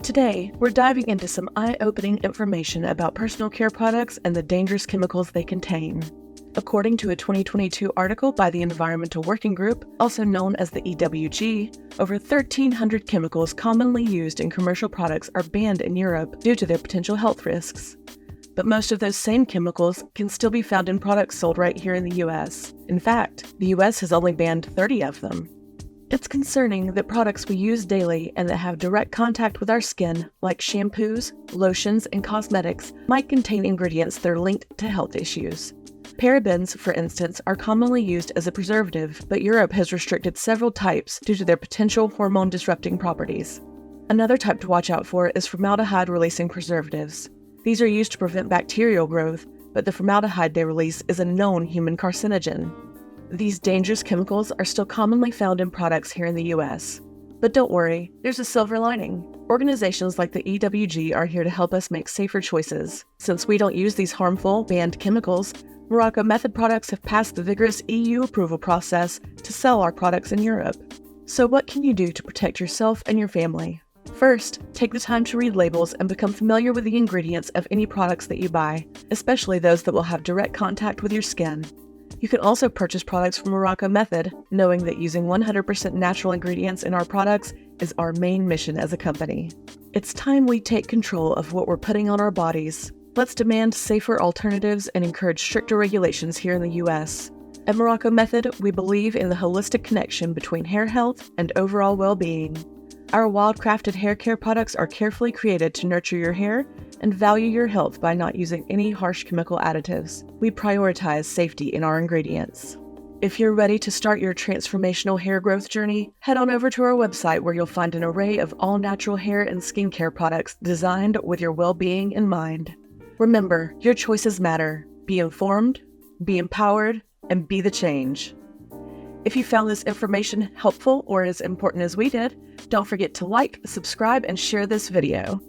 Today, we're diving into some eye-opening information about personal care products and the dangerous chemicals they contain. According to a 2022 article by the Environmental Working Group, also known as the EWG, over 1,300 chemicals commonly used in commercial products are banned in Europe due to their potential health risks. But most of those same chemicals can still be found in products sold right here in the US. In fact, the US has only banned 30 of them. It's concerning that products we use daily and that have direct contact with our skin, like shampoos, lotions, and cosmetics, might contain ingredients that are linked to health issues. Parabens, for instance, are commonly used as a preservative, but Europe has restricted several types due to their potential hormone-disrupting properties. Another type to watch out for is formaldehyde-releasing preservatives. These are used to prevent bacterial growth, but the formaldehyde they release is a known human carcinogen. These dangerous chemicals are still commonly found in products here in the US. But don't worry, there's a silver lining. Organizations like the EWG are here to help us make safer choices. Since we don't use these harmful, banned chemicals, Morrocco Method products have passed the vigorous EU approval process to sell our products in Europe. So what can you do to protect yourself and your family? First, take the time to read labels and become familiar with the ingredients of any products that you buy, especially those that will have direct contact with your skin. You can also purchase products from Morrocco Method, knowing that using 100% natural ingredients in our products is our main mission as a company. It's time we take control of what we're putting on our bodies. Let's demand safer alternatives and encourage stricter regulations here in the US. At Morrocco Method, we believe in the holistic connection between hair health and overall well-being. Our wild-crafted hair care products are carefully created to nurture your hair and value your health by not using any harsh chemical additives. We prioritize safety in our ingredients. If you're ready to start your transformational hair growth journey, head on over to our website where you'll find an array of all-natural hair and skincare products designed with your well-being in mind. Remember, your choices matter. Be informed, be empowered, and be the change. If you found this information helpful or as important as we did, don't forget to like, subscribe, and share this video.